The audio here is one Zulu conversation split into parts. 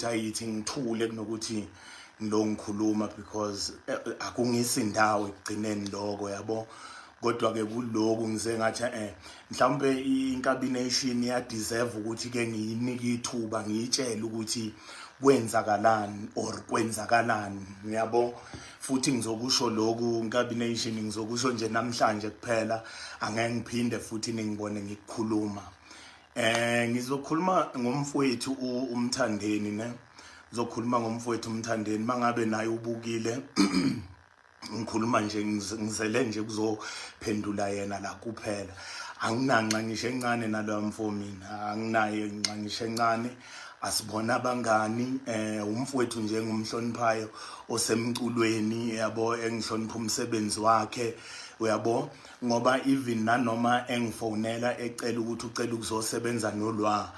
ayithi ngithule kunokuthi ngilongikhuluma because akungisi indawo ekugcineni lokho yabo. Kodwa ke kuloku ngize ngathi mhlawumbe inkabination ya deserve ukuthi ke ngiyinike ithuba ngiyitshela ukuthi kwenzakalani or kwenzakalani yabo. Futhi ngizokusho lokhu inkabination ngizokusho nje namhlanje kuphela, angeke ngiphinde futhi ningibone ngikukhuluma. Ngizokhuluma ngomfowethu uMthandeni ne. Ngizokhuluma ngomfowethu uMthandeni mangabe naye ubukile. Ngikhuluma nje ngizele nje kuzophendula yena la kuphela. Anginanxa ngisho encane naloya mfo mina, anginaye ngisho encane. Asibona abangani umfowethu nje ngumhloniphayo osemculweni yabo, engihlonipha umsebenzi wakhe uyabo, ngoba even nanoma engifonela ecela ukuthi ucela ukuzosebenza noLwah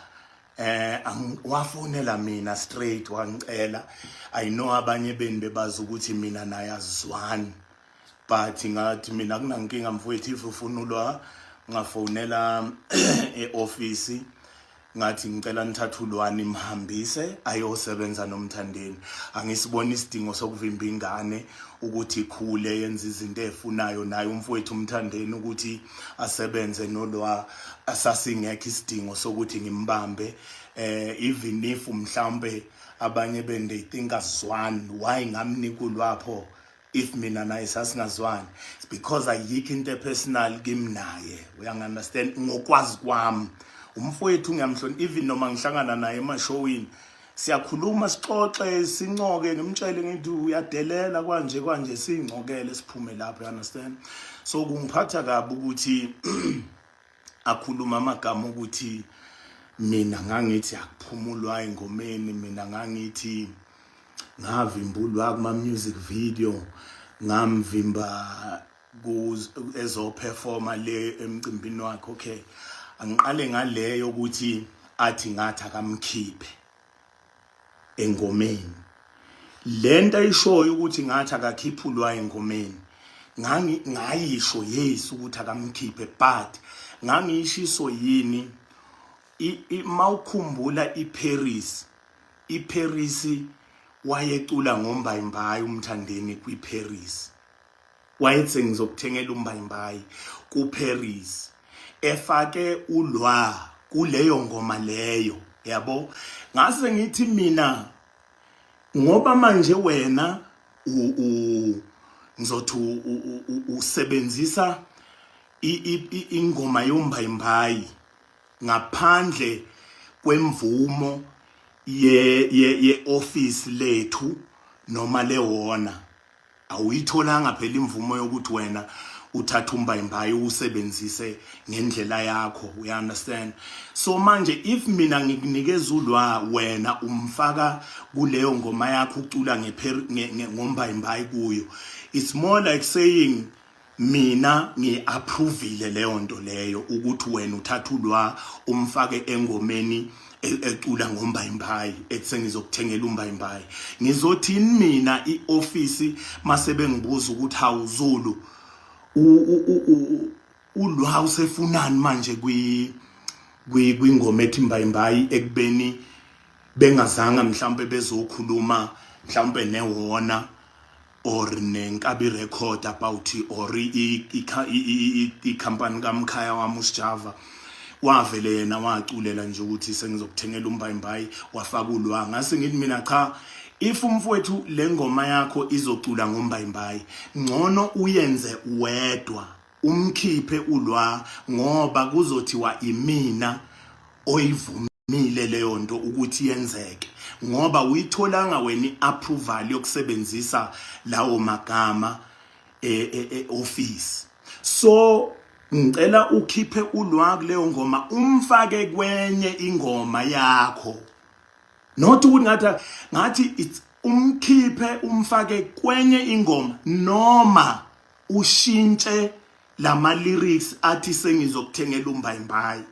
wafonela mina straight wangicela. I know abanye beni bebazi ukuthi mina naye azizwani, but ngathi mina kunankinga mfowethu, if ufuna uLwah ngafonela e-office ngathi ngicela nithathe uLwah nimhambise ayosebenza noMthandeni. Angisiboni isidingo sokuvimba ingane ukuthi ikhule yenze izinto ezifunayo naye umfowethu uMthandeni ukuthi asebenze noLwah. Asasingekho isidingo sokuthi ngimbambe, even if mhlawumbe abanye bende they think asizwani. Why ngamnika uLwah pho if mina naye sasingazwani? It's because ayikho into personal kimi naye, uyangiunderstand. Ngokwazi kwami umfowethu ngiyamhlonipha, even noma ngihlangana naye emashowini siyakhuluma sixoxe sincoke, ngimtshele ngithi uyadelela kanje singcokele siphume lapho, you understand. So kungiphatha kabi ukuthi akhuluma amagama ukuthi mina ngangithi akuphumulwa engomeni, mina ngangithi ngavimba uLwah kuma music video, ngamvimba ezo performa le emcimbini wakhe. Okay, angiqale ngaleyo ukuthi athi ngathi akamkhiphe engomeni. Lento ayishoyo ukuthi ngathi akakhiphe uLwah engomeni ngayisho yes ukuthi akamkhiphe, but ngangishiso yini mawukhumbula iParis wayecula ngombayimbayi uMthandeni kwiParis. Wayethi ngizokuthengela umbayimbayi kuParis, efake uLwah kuleyo ngoma leyo yabo. Ngase ngithi mina ngoba manje wena ngizothi usebenzisa ingoma yombayimbayi ngaphandle kwemvumo ye office lethu noma lewona, awuyitholanga phela imvumo yokuthi wena uthatha umbayimbayi usebenzise ngendlela yakho, we understand. So manje if mina ngikunikeza uLwah wena umfaka kuleyo ngoma yakho ucula ngombayimbayi kuyo, it's more like saying mina ngiapprovile leyo nto leyo ukuthi wena uthatha uLwah umfake engomeni ecula ngombayimbayi ethi ngizokuthengela umbayimbayi. Ngizothini mina ioffice masebe ngibuza ukuthi hawu Zulu uLwah usefunani manje kwingoma ethi imbayimbayi, ekubeni bengazanga mhlawumbe bezokhuluma mhlawumbe newona or nenkabi record about or ikhampani kaMkhaya wami uSjava. Wavele yena waculela nje ukuthi sengizokuthengela umbayimbayi wafaka uLwah. Ngase ngithi mina cha, if umfowethu lengoma yakho izocula ngombayimbayi ngcono uyenze wedwa umkhiphe uLwah, ngoba kuzothiwa imina oyivumile leyo nto ukuthi yenzeke, ngoba uyitholanga wena iapproval yokusebenzisa lawo magama office. So ngicela ukhiphe uLwah kuleyo ngoma umfake kwenye ingoma yakho, not ukuthi ngathi it's umkhiphe umfake kwenye ingoma, noma ushintshe lama lyrics athi sengizokuthengela umbayimbayi.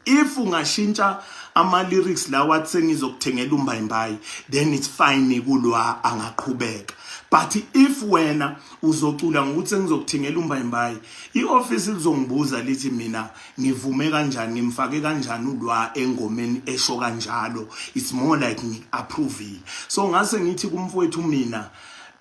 if ungashintsha ama lyrics la wathi sengizokuthengela umbayimbayi, then it's fine kuLwah angaqhubeka. But if wena uzocula ngokuthi sengizokuthengela umbayimbayi, ioffice lizongibuza lithi mina ngivume kanjani, ngimfake kanjani uLwah engomeni esho kanjalo, it's more like ngi-approve. So ngase ngithi kumfowethu mina,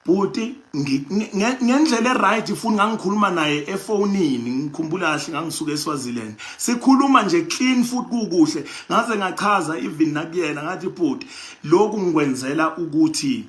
buti ngendlela right ifuna ngangikhuluma naye efonini, ngikhumbula kahle ngangisuka eSwaziland, sikhuluma nje clean futhi kukuhle, ngaze ngachaza even nakuyena ngathi buti lokhu ngikwenzela ukuthi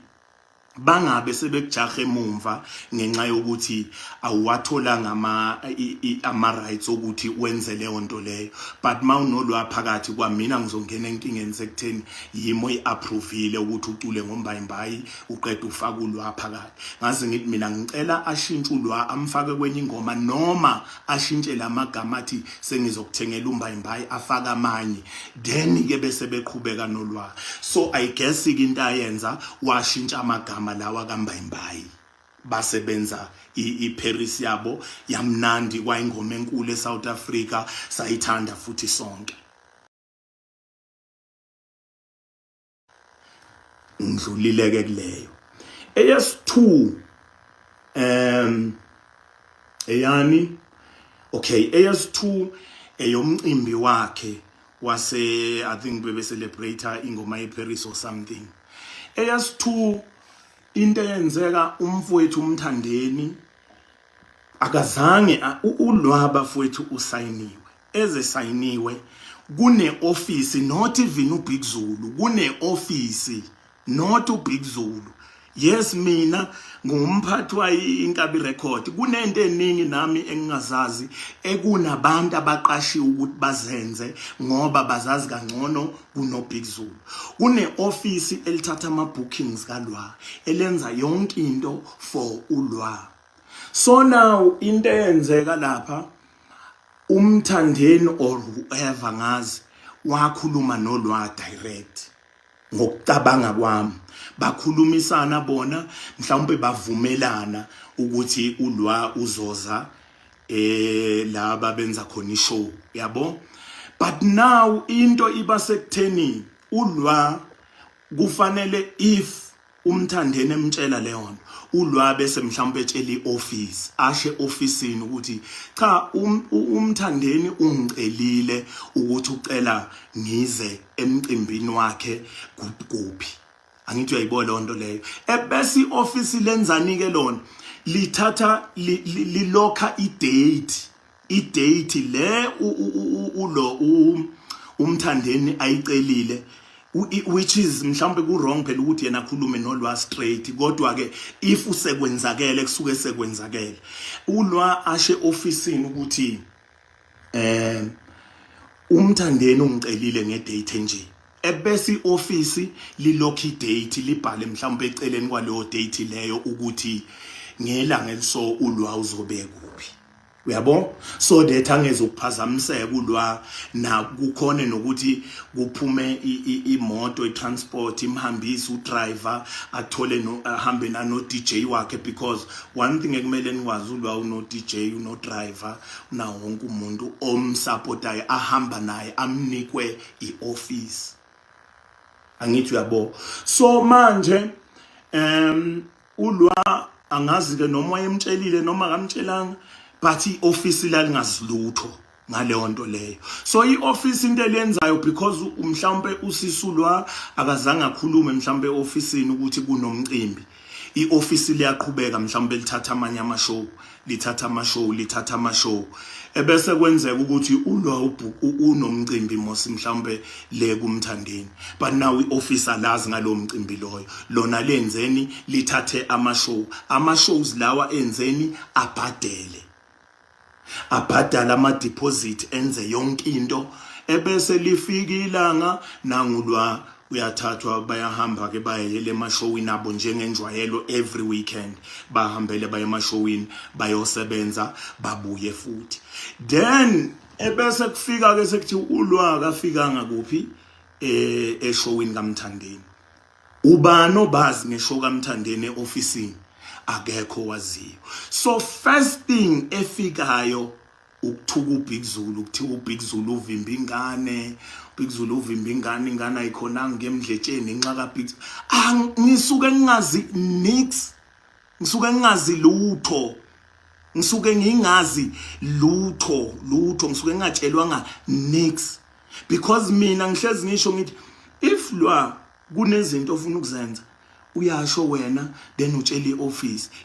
bangabe sebekujahe emumva ngenxa yokuthi awatholanga ama rights ukuthi wenze leyo nto leyo. But mawunolwa phakathi kwamina ngizongena enkingeni sekutheni yimo iapprove ukuthi ucule ngombayimbayi uqeda ufaka uLwah phakathi. Ngaze ngithi mina ngicela ashintshe uLwah amfake kwenye ingoma noma ashintshe lamagama athi sengizokuthengela umbayimbayi afaka amanye, then ke bese beqhubeka noLwah. So I guess into ayenza washintsha amagama lawa kambayimbayi, basebenza iParis yabo yamnandi kwayingoma enkulu eSouth Africa, sayithanda futhi sonke. Ngidlulileke kuleyo. AS2 eyani okay, AS2 eyomcimbi wakhe wase I think bebe celebrate ingoma yeParis or something. AS2 into eyenzeka umfowethu umthandeni akazange uLwah bafowethu usayiniwe, eze sayiniwe kune office, not even uBigZulu, kune office not uBigZulu. Yes, mina ngumphathi wa iNkabi record, kunento eningi nami engingazazi ekunabantu abaqashiwe ukuthi bazenze ngoba bazazi kangcono kunoBigZulu. Kune office elithatha ama bookings kaLwah, elenza yonke into for uLwah. So now into eyenzeka lapha, umthandeni or whoever ngazi wakhuluma noLwah direct. Ngokucabanga kwami bakhulumisana bona, mhlawumbe bavumelana ukuthi uLwah uzoza laba benza khona ishow, yabo. But now into iba sekutheni uLwah kufanele if umthandeni emtshela leyo nto, uLwah bese mhlawumbe etshela ioffice, ashe officeini ukuthi cha umthandeni ungicelile ukuthi ucela ngize emcimbini wakhe kuphi. Angithi uyayibona lo nto leyo. Ebese ioffice lenzani ke lona, lithatha lilokha idate le umthandeni ayicelile, which is mhlawumbe ku wrong phela ukuthi yena akhulume noLwah straight, kodwa ke if usekwenzakele kusuke sekwenzakele, uLwah ashe officeini ukuthi umthandeni ungicelile ngedate nje. Ebese ioffice lilokha idate, libhale mhlawumbe eceleni kwaleyo date leyo ukuthi ngelanga eliso uLwah uzobe kuphi, uyabo. So that angeze ukuphazamiseka uLwah na kukhona nokuthi kuphume imoto itransport imhambisa udriver athole no ahambe na no DJ wakhe, because one thing ekumele nikwazi uLwah uno DJ uno driver na wonke umuntu omsupportayo ahamba naye amnikwe ioffice. Angithi uyabo. So manje uLwah angazi ke noma wayemtshelile noma akamtshelanga, but ioffice la lingazilutho ngaleyo nto leyo. So ioffice into elenzayo, because mhlawumbe usisi uLwah akazange akhulume mhlawumbe eofficeini ukuthi kunomcimbi, ioffice liyaqhubeka mhlawumbe lithatha amanye amashow, lithatha amashow, ebese kwenzeka ukuthi uLwah unomcimbi mosi mhlawumbe le kumthandeni, but now ioffice alazi ngalo mcimbi loyo, lona lenzeni lithathe amashows lawa enzeni abhadala ama-deposit, enze yonke into, ebese lifika ilanga nanguLwah uyathathwa bayahamba ke bayele emashowini abo njengenjwayelo every weekend, bahambele baye emashowini bayosebenza babuye futhi. Then ebese kufika ke sekuthi uLwah kafikanga kuphi eshowini kamthandeni, ubani obazi ngeshow kamthandeni eofficeini, akekho waziyo. So first thing efikayo ukuthuka uBigZulu kuthiwa uBigZulu uvimba ingane uBigZulu uvimba ingane ayikhonanga ngemdletsheni inxa kaBigZulu ngisuke ngingazi nix ngisuke ngingazi lutho ngisuke ngingazi lutho ngisuke ngingatshelwanga nix because mina ngihlezi ngisho ngithi if Lwah kunezinto ofuna ukuzenza uyasho wena then utshela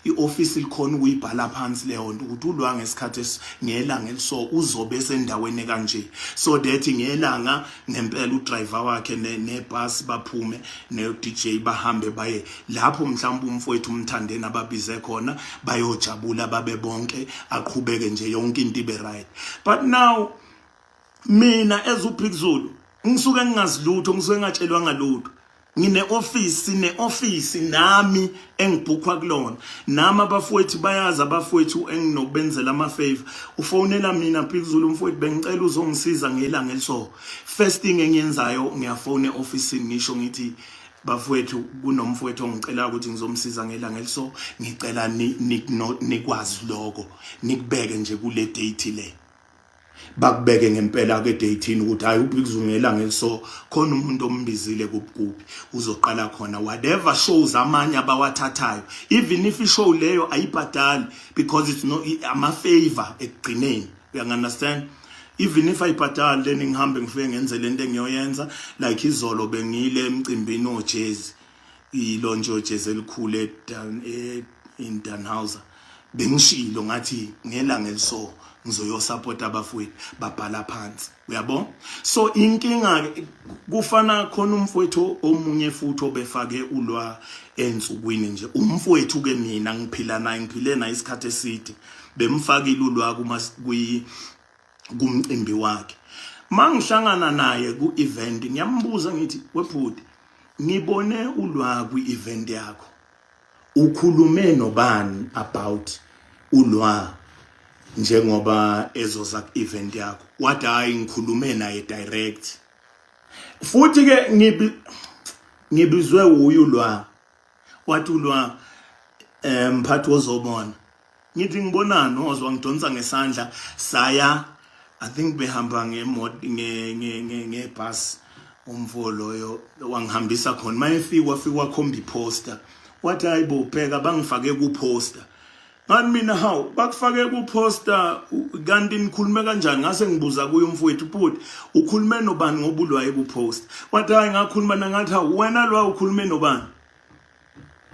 ioffice likhona ukuyibhala phansi leyo nto ukuthi uLwah ngesikhathi ngelanga eliso uzobe sendaweni kanje so that ngelanga ngempela udriver wakhe nebus baphume ne-DJ bahambe baye lapho mhlawumbe umfowethu umthandeni ababize khona bayojabula babe bonke aqhubeke nje yonke into ibe right. But now mina as uBigZulu ngisuke ngingazilutho ngisuke ngatshelwanga lutho ngine-office nami engibhukhwa kulona nami abafowethu bayazi abafowethu enginokubenzela ama-favor ufonela mina BigZulu umfowethu bengicela uzongisiza ngelanga eliso first thing engiyenzayo ngiyafona e-office ngisho ngithi bafowethu kunomfowethu ongicela ukuthi ngizomsiza ngelanga eliso ngicela nikwazi lokho nikubeke nje kule date le bakubeke ngempela ke date ukuthi hayi uBigZulu ngelanga eliso khona umuntu ombizile kuphi uzoqala khona whatever shows amanye abawathathayo even if ishow leyo ayibhadali because it's no ama favor ekugcineni you understand even if ayibhadali then ngihambe ngifike ngenze lento engiyoyenza like izolo bengile emcimbini oJazz ilonje oJazz elikhulu in Danhauser bengishilo ngathi ngelanga eliso ngizoyosupport abafowethu babhala phansi uyabona so inkinga kufana khona umfowethu omunye futhi obefake uLwah ensukwini nje umfowethu ke mina ngiphila naye ngiphile naye isikhathi eside bemfakile uLwah kumcimbi wakhe mangihlangana naye ku-event ngiyambuza ngithi webhuti ngibone uLwah kwi-event yakho ukhulume nobani about uLwah njengoba ezoza ku-event yakho wathi hayi ngikhulume naye direct futhi ke ngibizwe uye uLwah wathi uLwah mphathi wozobona ngithi ngibonani ozwa ngidonsa ngesandla saya I think behamba ngemoto ngebus umfo loyo wangihambisa khona mayefika khomba iposter wathi hayibo bheka bangifake ku poster ngani mina hawu bakufake ku poster kanti nikhulume kanjani ngase ngibuza kuye umfowethu futhi ukhulume nobani ngoba uLwah ku poster wathi hayi ngakhuluma nangathi hawu wena Lwah ukhulume nobani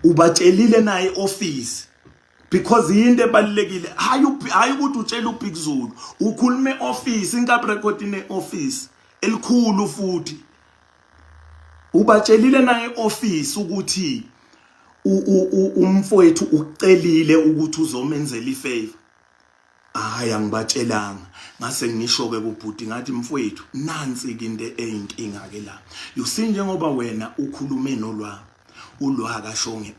ubatshelile naye office because into ebalekile hayi ukuthi utshela uBigZulu ukhulume office inkap record ine office elikhulu futhi ubatshelile naye office ukuthi umfowethu ucelile ukuthi uzomenzela ifavor hayi angibatshelanga ngase ngisho ke kubhuti ngathi mfowethu nansi into eyinkinga ke la you see njengoba wena ukhulume noLwah uLwah akashonge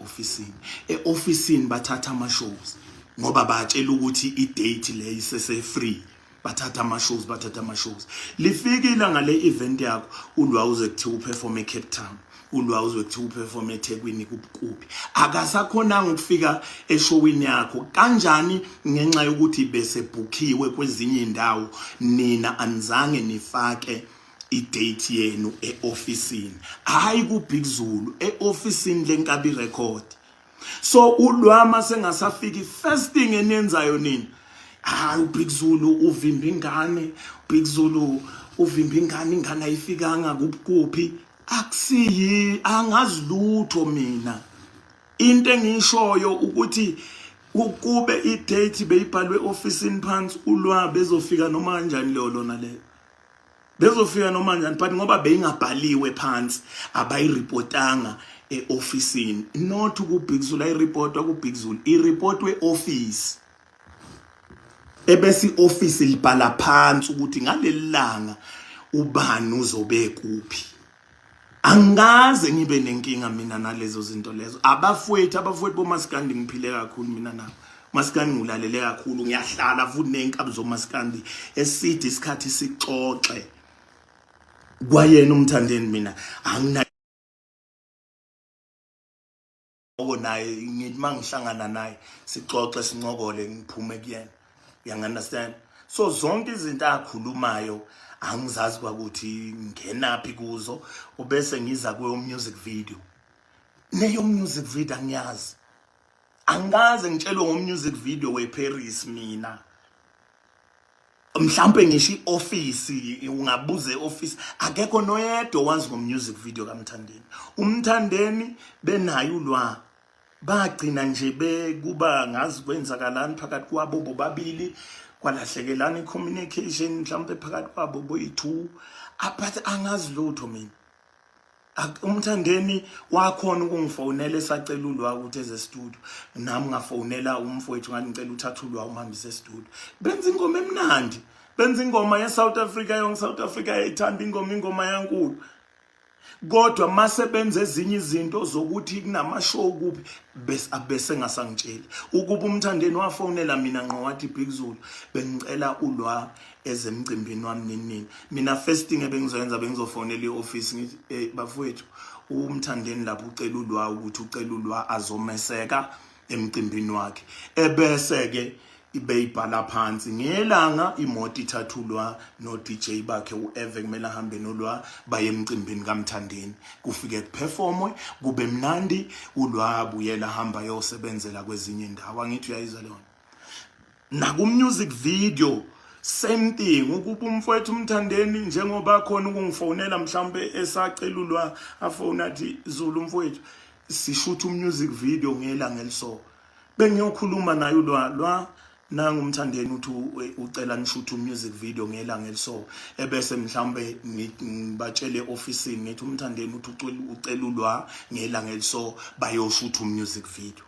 e-officeini bathatha ama-shows ngoba batshela ukuthi i-date le isese free bathatha ama-shows lifikile ngale event yakho uLwah uze kuthiwa uperform eCape Town uLwah uze kuthiwa uperform eThekwini kuphi akasakhonanga ukufika eshowini yakho kanjani ngenxa yokuthi bese bookiwe kwezinye indawo nina anizange nifake i-date yenu e-officeini hayi kuBigZulu e-officeini lenkabi record so uLwah masengasafiki first thing eniyenzayo nini hayi uBigZulu uvimba ingane uBigZulu uvimba ingane ayifikanga kuphi akusiyi angazi lutho mina into engiyishoyo ukuthi ukube i-date beyibhalwe officeini phansi uLwah bezofika noma kanjani lona leyo bezofika noma kanjani but ngoba beyingabhaliwe phansi abayirepotanga e-officeini not kuBigZulu ayireportwa kuBigZulu ireportwe office ebese i-office libhala phansi ukuthi ngalelanga ubani uzobe kuphi angaze ngibe nenkinga mina nalezo zinto lezo abafowethu bomaskandi ngiphile kakhulu mina nabo maskandi ngilalele kakhulu ngiyahlala futhi nenkabi zomaskandi eside isikhathi sixoxe kwayena umthandeni mina angina naye ngithi mangihlangana naye sixoxe sincokole ngiphume kuyena you understand So zonke izinto akhulumayo angizazi kwakuthi ngenaphi kuzo ubese ngiza kwe music video. Neyo music video angiyazi. Angaze ngitshelwe ngomusic video weParis mina. Mhlambe ngisho ioffice ungabuze office akekho noyedwa wazi ngomusic video kaMthandeni. UMthandeni benayo ulwa bagcina nje bekuba ngazi kwenzakalani phakathi kwabo bobabili kwalahlekelana icommunication mhlambe phakathi kwabo boyi2 but angazi lutho mina. UMthandeni wakhona ukungifonela esacela ulwa ukuthi eze studio nami ngafonela umfowethu nganicela uthatha ulwa umhambise studio benza ingoma emnandi benza ingoma ye South Africa yonke South Africa yayithanda ingoma yankulu kodwa mase benze ezinye izinto zokuthi kunama show kuphi bese ngasangitsheli ukuba uMthandeni wafonela mina ngqo wathi BigZulu bengicela ulwa ezemcimbini wami nini mina first thing ebengizoyenza bengizofonela ioffice ngithi bafowethu uMthandeni lapho ucela ulwa ukuthi ucela ulwa azomeseka emcimbini wakhe ebese ke ibeyibhala phansi ngelanga imoto ithathulwa no DJ bakhe uEve kumele ahambe nolwa baye emcimbini kaMthandeni kufike kuperformwe kube mnandi ulwa buyela hamba yosebenzela kwezinye indawo angithi uyayizwa lona naku music video same thing ukuba umfowethu uMthandeni njengoba khona ukungifonela mhlambe esacela ulwa afona athi Zulu umfowethu sishoot music video ngelanga eliso bengiyokhuluma naye ulwa nangu uMthandeni uthi ucela nishoot music video ngelanga eliso ebese mhlambe ngibatshele office ngithi uMthandeni uthi ucela ulwa ngelanga eliso bayoshoot music video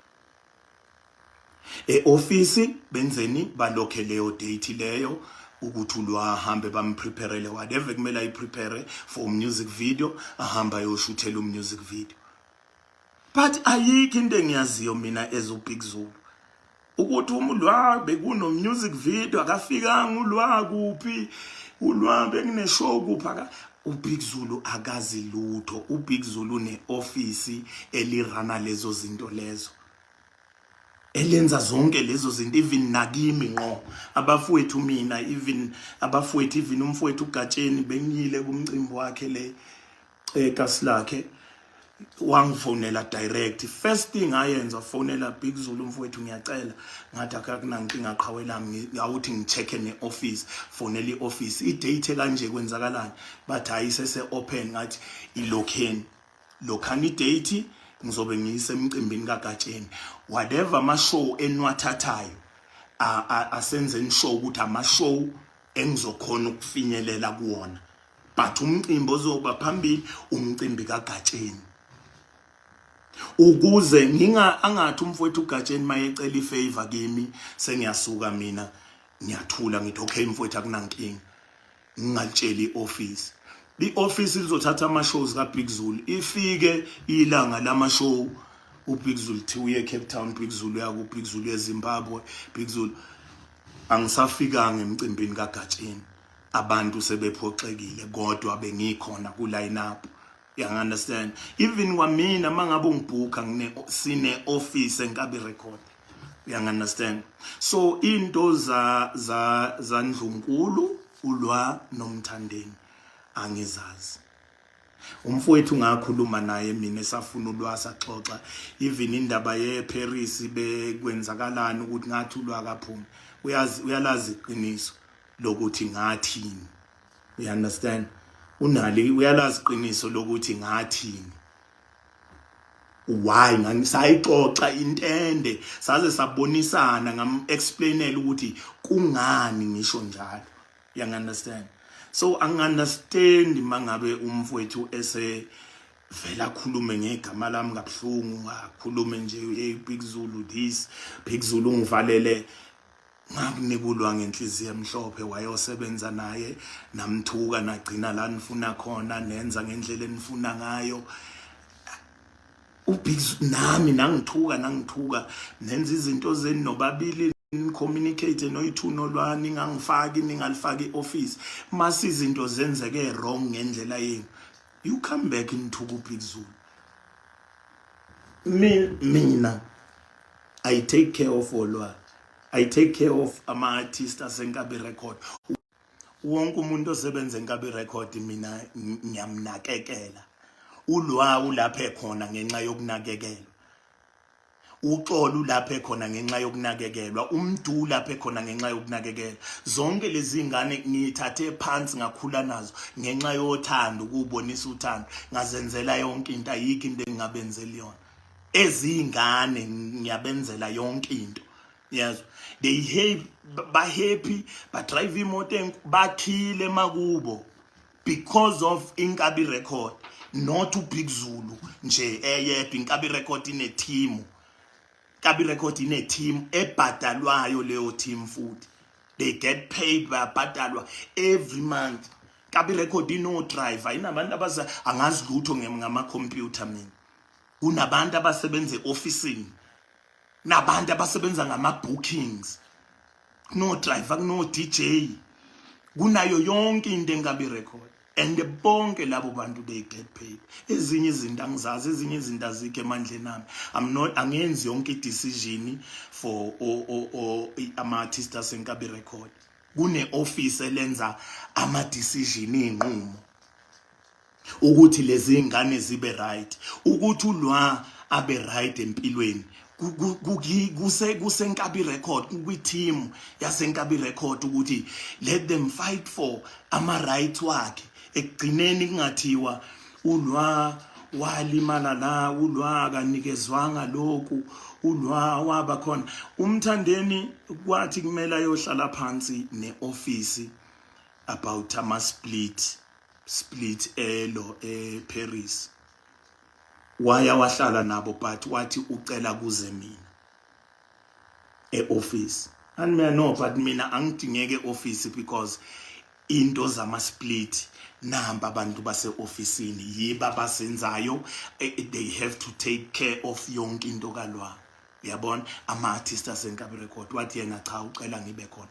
office benzeni balokhe leyo date leyo ukuthi ulwa hambe bampreparele whatever kumele ayiprepare for music video ahamba yoshuthela music video but ayikho into engiyaziyo mina as uBigZulu ukuthi umulwa bekuno music video akafikanga ulwa kuphi ulwa bekune show kupha uBigZulu akazi lutho uBigZulu neoffice elirana lezo zinto lezo elenza zonke lezo zinto even nakimi ngqo abafowethu mina even abafowethu even umfowethu uGatsheni bengiyile kumcimbi wakhe le kasilakhe wangifonela direct first thing ayenza fonela BigZulu umfowethu ngiyacela ngathi akakunankinga aqhawelanga awuthi ngichecke neoffice fonela ioffice idate kanje kwenzakalani bathi ayisese open ngathi ilokhani date ngizobe ngiyisemcimbini kaGatsheni whatever ama show enwathathayo asenze show ukuthi ama show engizokhona ukufinyelela kuona but umcimbi ozoba phambili umcimbi kaGatsheni ukuze angathi umfowethu uGatsheni mayecela ifavor kimi sengiyasuka mina ngiyathula ngithi okay mfowethu akunankinga ngingatsheli ioffice ioffice izothatha ama shows kaBigZulu ifike ilanga lama show uBigZulu thi uye Cape Town BigZulu yaku BigZulu eZimbabwe BigZulu angisafikanga emcimbini kaGatsheni abantu sebephoxekile kodwa bengikhona ku line up you understand even kwamina mangabe ungibhuka sine office enkabi record you understand so into za Ndlunkulu ulwa noMthandeni angizazi umfowethu ngakhuluma naye mina esafuna ulwa saxoxa even indaba yeParis bekwenzakalana ukuthi ngathi ulwa kaphumi uyalazi iqiniso lokuthi ngathini you understand unali uyalazi iqiniso lokuthi ngathini why ngisayixoxa intende saze sabonisana ngam explainela ukuthi kungani ngisho njalo you understand so angiunderstand mangabe umfowethu ese vela khulume ngegama lami ngabhlungu akhulume nje eBigZulu this BigZulu ngivalele ngakunekulwa ngenhliziyo emhlophe wayosebenza naye namthuka nagcina la nifuna khona nenza ngendlela enifuna ngayo uBigZulu nami nangithuka nenza izinto zeni nobabili communicate noyithu nolwani ngangifaki ningalifaki office mase izinto zenzeke wrong ngendlela yenu you come back into uBigZulu mina I take care of Lwah I take care of ama-artist asenkabi record. Wonke umuntu osebenza enkabi record mina ngiyamnakekela. Ulwa ulapha ekhona ngenxa yokunakekelwa. Uxolo lapha ekhona ngenxa yokunakekelwa, umdu lapha ekhona ngenxa yokunakekelwa. Zonke lezi ngane ngithathe phansi ngakhula nazo ngenxa yothando, ukubonisa uthando, ngazenzela yonke into, ayikho into engingabenzeli yona. Ezingane ngiyabenzela yonke into. Yes, they happy, but drive imoto bakhile makubo because of inkabi record, not BigZulu nje eyedwa. Inkabi record ine team. Inkabi record ine team ebhadalwayo leyo team futhi. They get paid bayabhadalwa every month. Inkabi record ino driver, inabantu abaza angazi lutho ngama computer mina. Kunabantu abasebenza e-officeini, nabantu abasebenza ngama-bookings, no driver, no DJ, kunayo yonke into enkabi record, and bonke labo bantu they get paid. Ezinye izinto angizazi, ezinye izinto azikho emandleni ami. Angenzi yonke i-decision for ama-artist asenkabi record. Kune-office elenza ama-decision iy'nqumo ukuthi lezi ngane zibe right, ukuthi uLwah abe right empilweni. Kusenkabi record, kwi-team yasenkabi record ukuthi let them fight for ama-rights wakhe. Ekugcineni kungathiwa uLwah walimala la, uLwah akanikezwanga lokhu, uLwah waba khona. Umthandeni kwathi kumele ayohlala phansi ne-office about ama-split Paris. Waya wahlala nabo, but wathi ucela kuze mina e-office. And mina no, but mina angidingeke e-office because into zama-split namba abantu base-officeini yiba basenzayo. They have to take care of yonke into kaLwah. Uyabona, ama-artist asenkabi record wathi yena cha ucela ngibe khona.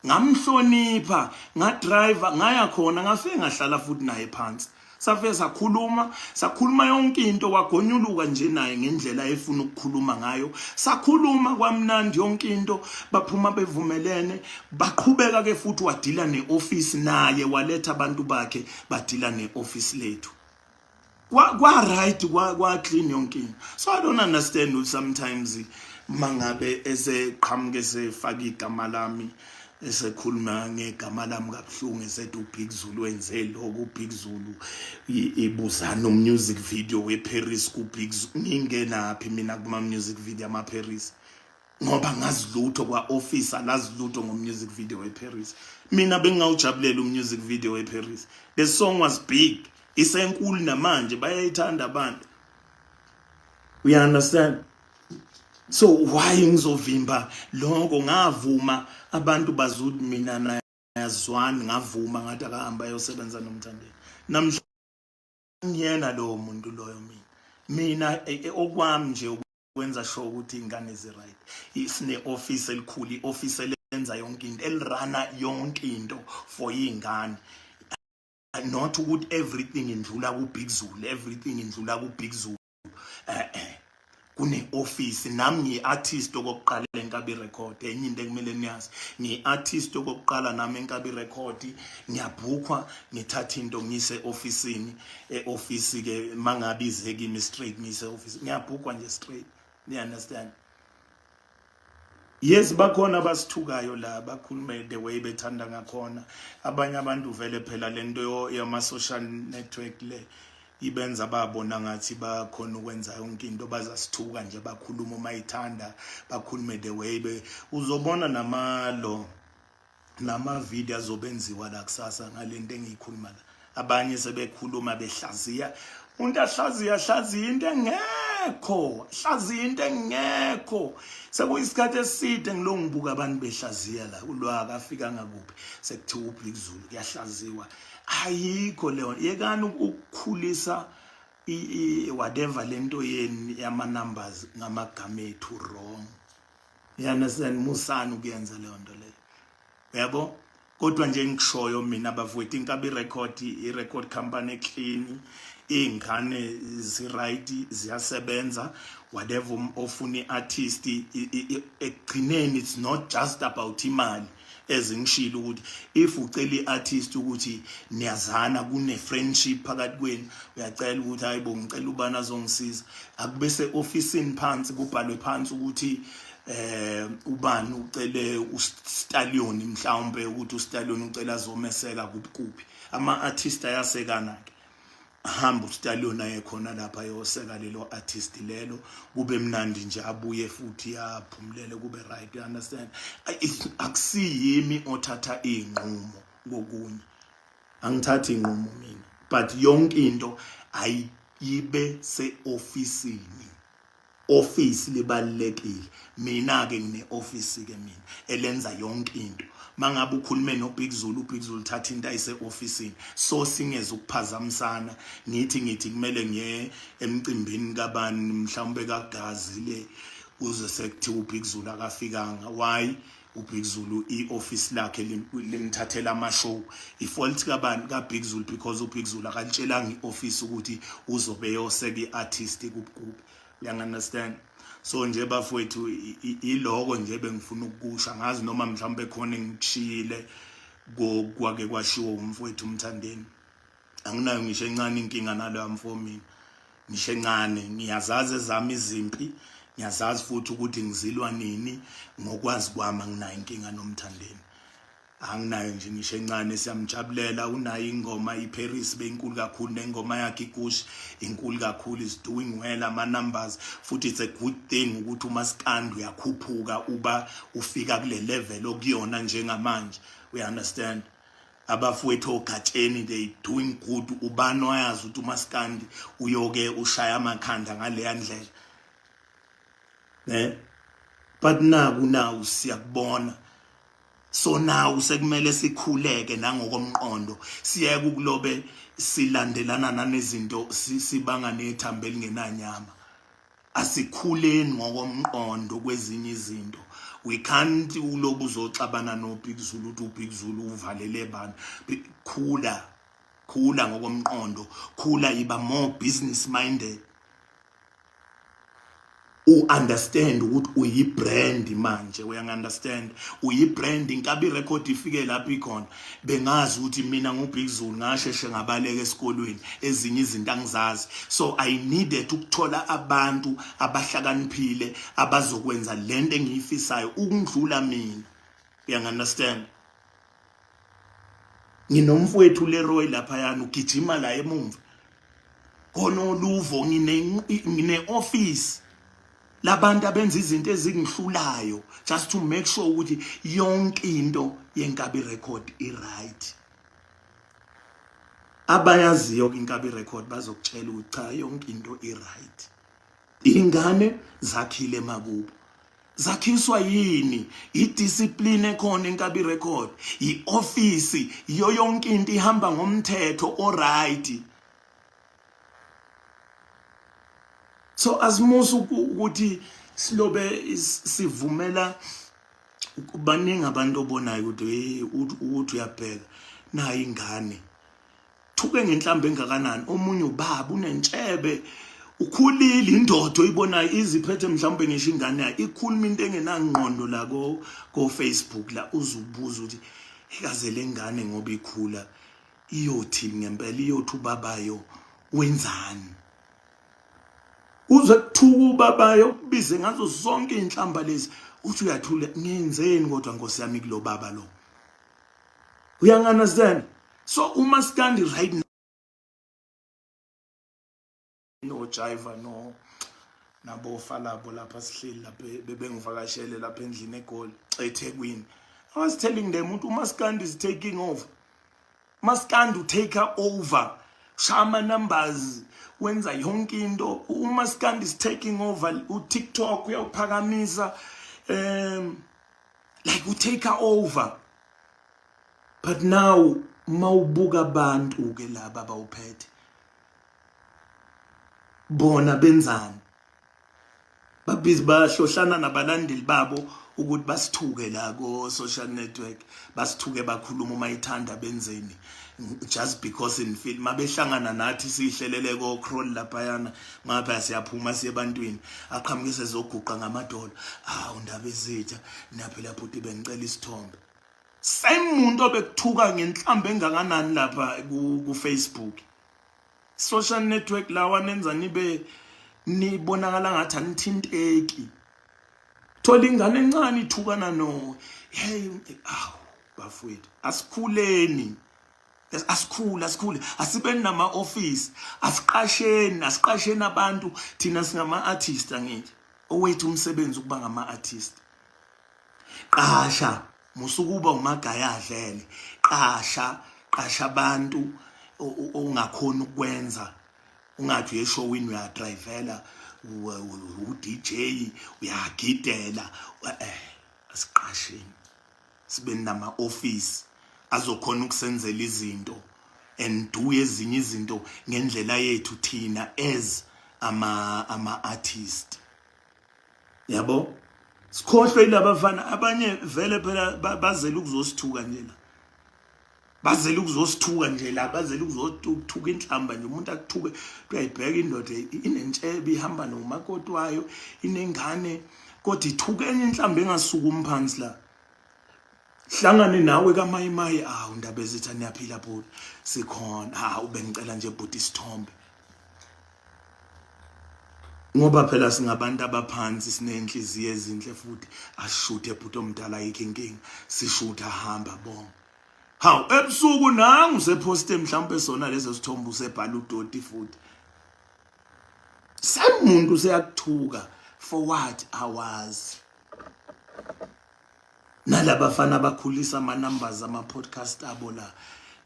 Ngamhlonipha, ngadriver, ngaya khona, ngafike ngahlala futhi naye phansi. Safe sakhuluma yonke into, wagonyuluka nje naye ngendlela efuna ukukhuluma ngayo. Sakhuluma kwamnandi yonke into, baphuma bevumelene, baqhubeka ke futhi wadila ne-office naye, waletha abantu bakhe badila ne-office lethu. Kwa right, kwa clean yonke into. So I don't understand sometimes mangabe eseqhamuke sefaka igama lami, esekhuluma ngegama lami kabuhlungu, esethi uBigZulu wenze lokho, uBigZulu ibuzana music video weParis kuBigZulu. Ngingenaphi mina kuma music video amaParis? Ngoba ngazi lutho kwa officer, lazi lutho ngomusic video weParis. Mina bengawujabulela umusic video weParis. The song was big, isenkulu namanje bayayithanda abantu. We understand? So why ngizovimba lokho? Ngavuma abantu bazuthi mina nayazwani, ngavuma ngathi akahamba ayosebenza nomthandeni. Namhlanje ngiyena lo muntu loyo mina okwami nje ukwenza sure ukuthi ingane zi-right. Isine office elikhulu, i-office elenza yonke into, elirana yonke into for iy'ngane. Not ukuthi everything indlula kuBigZulu, everything indlula kuBigZulu. Kune-office. Nami ngiyi-artist okokuqala enkabi record. Enye into ekumele niyazi, ngiyi-artist okokuqala nami enkabi record. Ngiyabhukhwa, ngithatha into ngiyise officeini. E-office ke mangabize kimi straight ngiyise office. Ngiyabhukhwa nje straight. You understand? Yes, bakhona basithukayo la, bakhulume the way bethanda ngakhona. Abanye abantu vele phela lento yama-social network le ibenza babona ngathi bakhona ukwenza yonke into, bazasithuka nje, bakhuluma uma ithanda, bakhulume the way uzobona nama-video azobenziwa la kusasa ngalento engiyikhuluma la. Abanye sebekhuluma behlaziya, umuntu ahlaziya into engekho, hlaziya into engekho. Sekuyisikhathi eside ngilo ngibuka abantu behlaziya la, uLwah akafika ngakuphi sekuthiwa uBigZulu kuyahlaziwa. Ayikho leyo, yekani ukukhulisa whatever lento yeni yama-numbers ngamagama ethu wrong. You understand? Musani ukuyenza leyo nto leyo, yabo? Kodwa nje ngishoyo mina bafowethu, inkabi record i-record company clean, ingane ziright ziyasebenza whatever ofuna artist ekugcineni it's not just about imali ezingishilo ukuthi if ucela iartist ukuthi niyazana kune friendship phakathi kwenu uyacela ukuthi hayibo ngicela ubani azongisiza akubese officeini phansi kubhalwe phansi ukuthi ubani ucele uStallion mhlawumbe ukuthi uStallion ucela azomeseka kuphi ama artist ayasekana ke hamba uStallion ayekhona lapha yoseka lelo artist lelo kube mnandi nje abuye futhi aphumulele kube right you understand akusiyimi othatha inqumo ngokunye angithathi inqumo mina but yonke into ayibe seofisini office libalekile mina ke ngine office ke mina elenza yonke into mangabe ukhulume noBigZulu uBigZulu thatha into ayise officeini so singeze ukuphazamisana ngithi kumele ngiye emcimbini kabani mhlawumbe kaGazi le uze sekuthiwa uBigZulu akafikanga why uBigZulu ioffice lakhe limthathela amashow ifault kabani kaBigZulu because uBigZulu akalitshelanga ioffice ukuthi uzobe yoseka iartist kuphi you understand so nje bafowethu iloko nje bengifuna ukusha ngazi noma mhlawumbe khona ngishile kwake kwashiwo umfowethu umthandeni anginayo ngisho encane inkinga nalo mfo mina ngisho encane ngiyazazi ezami izimpi ngiyazazi futhi ukuthi ngizilwa nini ngokwazi kwami anginayo inkinga nomthandeni anginayo nje ngisho encane siyamjabulela unayo ingoma iParis beyinkulu kakhulu nengoma yakhe ikush inkulu kakhulu is doing well ama numbers futhi it's a good thing ukuthi umaskandi uyakhuphuka uba ufika kule level okuyona njengamanje we understand abafowethu ogatsheni they doing good ubani wayazi ukuthi umaskandi uyoke ushaya amakhanda ngale ndlela but now siyakubona so now sekumele sikhuleke nangokomqondo siyeke ukulobe silandelana nanezinto sibanga nethambo elingenanyama asikhuleni ngokomqondo kwezinye izinto we can't ulobu uzoxabana noBigZulu uthi uBigZulu uvalele abantu khula ngokomqondo khula iba more business minded understand ukuthi uyibrand manje uyangunderstand uyibrand inkabi record ifike lapha ikhona bengazi ukuthi mina nguBigZulu ngasheshe ngabaleka esikolweni ezinye izinto angizazi so I needed ukuthola abantu abahlakaniphile abazokwenza lento engiyifisayo ukundlula mina uyangunderstand nginomfowethu Leroy lapha yana ugijima la emumva khona Luvo ngine office labantu abenza izinto ezingihlulayo just to make sure ukuthi yonke into yenkabi record right abayaziyo inkabi record bazokutshela ukuthi cha yonke into right ingane zakhile makubo zakhiswa yini idiscipline ekhona enkabi record ioffice yonke into ihamba ngomthetho alright so asimusu ukuthi silobe sivumela baningi abantu obonayo ukuthi uyabheka nayi ingane thuke ngenhlambe engakanani omunye ubaba unentshebe ukhulile indodo oyibonayo iziphethe mhlawumbe ngisho ingane yakhe ikhuluma into engenangqondo la ko Facebook la uzubuza ukuthi ekaze lengane ngoba ikhula iyothi ngempela iyothi ubabayo wenzani uze kuthuka ubabayo kubize ngazo zonke inhlamba lezi uthi uyathula ngenzeni kodwa Nkosi yami kulo baba lo uyangunderstand so uma stand right now no jive no nabo falabo lapha sihleli lapha bebengivakashele lapha endlini eGoli eThekwini I was telling them ukuthi uMaskandi is taking over Maskandi take over shama numbers wenza yonke into uMaskandi is taking over uTikTok uyawuphakamisa like we take over but now mawubuka abantu ke laba bawuphethe bona benzani babhizi bahlohlana nabalandeli babo ukuthi basithuke la ko social network, basithuke bakhuluma uma ithanda benzeni, just because in film mabehlangana nathi sihlelele ko crawl laphayana ngapha siyaphuma siye ebantwini aqhamuke sezoguqa ngamadolo undaba ezitha naphela bhuti bengicela isithombe. Same muntu obekuthuka ngenhlambe engakanani lapha ku Facebook social network lawa nenza nibe nibonakala ngathi anithinteki. Thola ingane encane ithukana no hey bafowethu asikhuleni. Asikhule asibeni nama office asiqasheni abantu thina singama artist angithi owethu umsebenzi ukuba ngama artist. Qasha musukuba umagaya adlele, qasha abantu ongakhona ukwenza, ungathi eshowini uyadrivela u-DJ uyagidela asiqasheni sibeni nama office azokhona ukusenzela izinto and do ezinye izinto ngendlela yethu thina as ama artist. Yabo sikhohlwe labafana abanye vele phela bazela ukuzosithuka nje la, bazela ukuzosithuka nje la, bazela ukuzothuka inhlamba nje. Umuntu akuthuke uyayibheka indoda inentshebe ihamba nomakoti wayo inengane kodwa ithuke enye inhlamba engasuka umphansi la. Hlangane nawe kamayimayi undaba ezitha niyaphila bhuti sikhona ubengicela nje bhuti isithombe ngoba phela singabantu abaphansi sinenhliziyo ezinhle futhi ashuthe bhuti omdala ayikho inkinga sishutha hamba bonke ebusuku nangu seposte mhlawumbe sona lezo sithombe usebhala udoti futhi semuntu seyakuthuka for what hours. Nalabafana bakhulisa ama numbers ama podcast abo la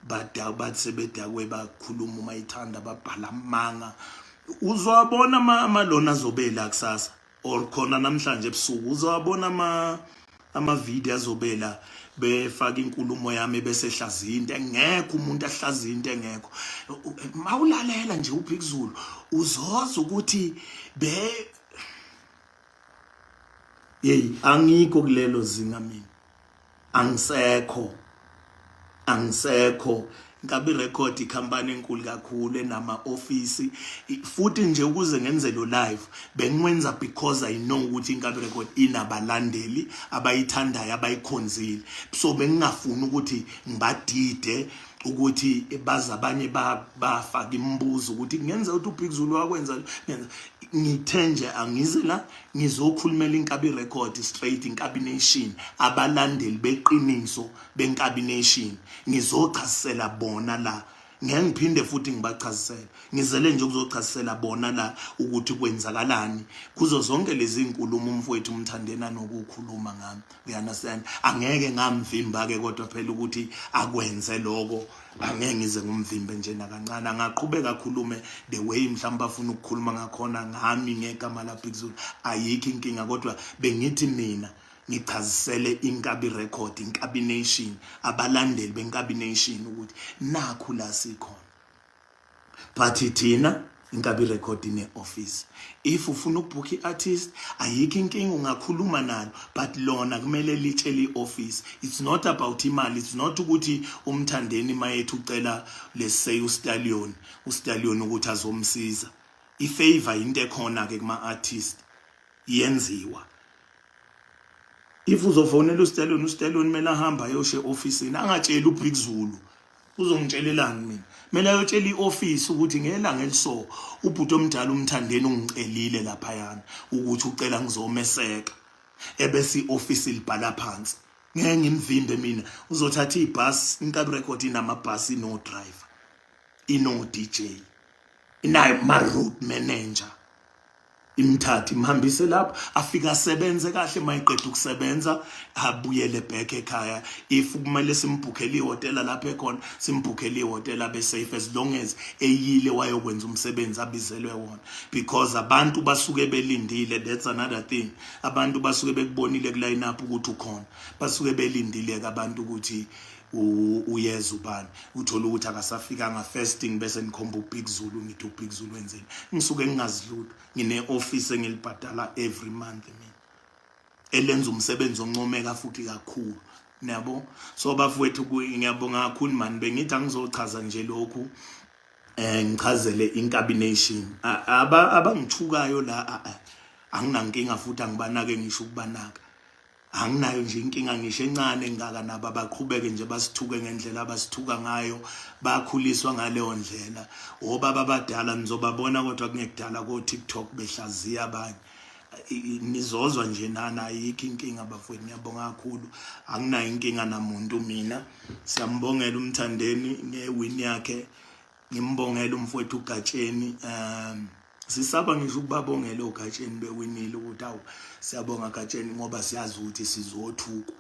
bathi sebedakwe bakhuluma uma ithanda babhala amanga. Uzowabona amalona azobela kusasa or khona namhlanje ebusuku uzowabona ama video azobela befaka inkulumo yami bese hlaziya into engekho umuntu ahlaziya into engekho. Mawulalela nje uBigZulu uzoza ukuthi angikho kulelo zinga mina. Angisekho ngabe record company enkulu kakhulu enama office futhi nje ukuze ngenze lo live bengwenza because I know ukuthi inkabi record inabalandeli abayithandayo abayikhonzile, so bengingafuni ukuthi ngibadide ukuthi baza abanye bafaka imibuzo ukuthi ngenza ukuthi uBigZulu wakwenza ngithenje angize la ngizokhulumela inkabi record straight inkabi nation abalandeli beqiniso benkabi nation ngizochasisela bona la ngiphinde futhi ngibachasisela ngizele nje ukuzochasisela bona la ukuthi kwenzakalani kuzo zonke lezi inkulumo umfowethu umthandena nokukhuluma ngami. You understand? Angeke ngamvimba ke kodwa phela ukuthi akwenze lokho angeke ngize ngumvimbe nje nakancane angaqhubeka akhulume the way mhlawumbe afuna ukukhuluma ngakhona ngami ngegama la BigZulu ayikho inkinga kodwa bengithi mina ngichazisele inkabi record inkabi nation abalandeli benkabi nation ukuthi nakho la sikhona but thina inkabi record ine office. If ufuna ukubooka iartist ayikho inkinga ungakhuluma nalo but lona kumele litshele ioffice. It's not about imali, it's not ukuthi umthandeni mayethu ucela let's say ustallion ukuthi azomsiza. Ifavor into ekhona ke kuma artist yenziwa. If uzofonela ustallion mela hamba yoshe officeini angatshela uBigZulu uzongitshelelani mina mela yotshela ioffice ukuthi ngelanga eliso ubhuti omdala umthandeni ungicelile lapha yana ukuthi ucela ngizomeseka ebese ioffice libhala phansi ngeke ngimvimbe mina uzothatha ibus inkabi record inamabhasi no driver ino DJ inayo ma route manager imthathi imhambise lapho afika asebenze kahle mayiqeda ukusebenza abuyele back ekhaya. If kumele simbhukhele ihotel lapha ekhona simbhukhele ihotel abe safe as long as eyile wayokwenza umsebenzi abizelwe wona because abantu basuke belindile. That's another thing. Abantu basuke bekubonile ku line up ukuthi ukhona basuke belindile abantu ukuthi uyeza ubani uthola ukuthi akasafika nga fasting bese nikhomba uBigZulu ngithi uBigZulu wenzeni ngisuke ngingazilutho ngine office engilibhadala every month mina elenza umsebenzi oncomeka futhi kakhulu nabo. So bafowethu ngiyabonga kakhulu man, bengithi angizochaza nje lokhu ngichazele incabination abangithukayo la anginankinga futhi angibanake ngisho ukubanaka, anginayo nje inkinga ngisho encane engaka nabo abaqhubeke nje basithuke ngendlela abasithuka ngayo, bakhuliswa ngaleyo ndlela. Obaba abadala nizobabona kodwa kungekudala ko TikTok behlaziya abanye, nizozwa nje nana ayikho inkinga bafowethu. Ngiyabonga kakhulu, anginayo inkinga namuntu mina. Siyambongela umthandeni ngewini yakhe, ngimbongela umfowethu uGatsheni. Sisaba ngisho ukubabongela oGatsheni bewinile ukuthi awu siyabonga Gatsheni ngoba siyazi ukuthi sizothukwa.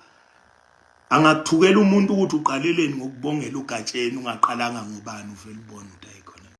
Angakuthukela umuntu ukuthi uqaleleni ngokubongela uGatsheni ungaqalanga ngobani uvela ubone ukuthi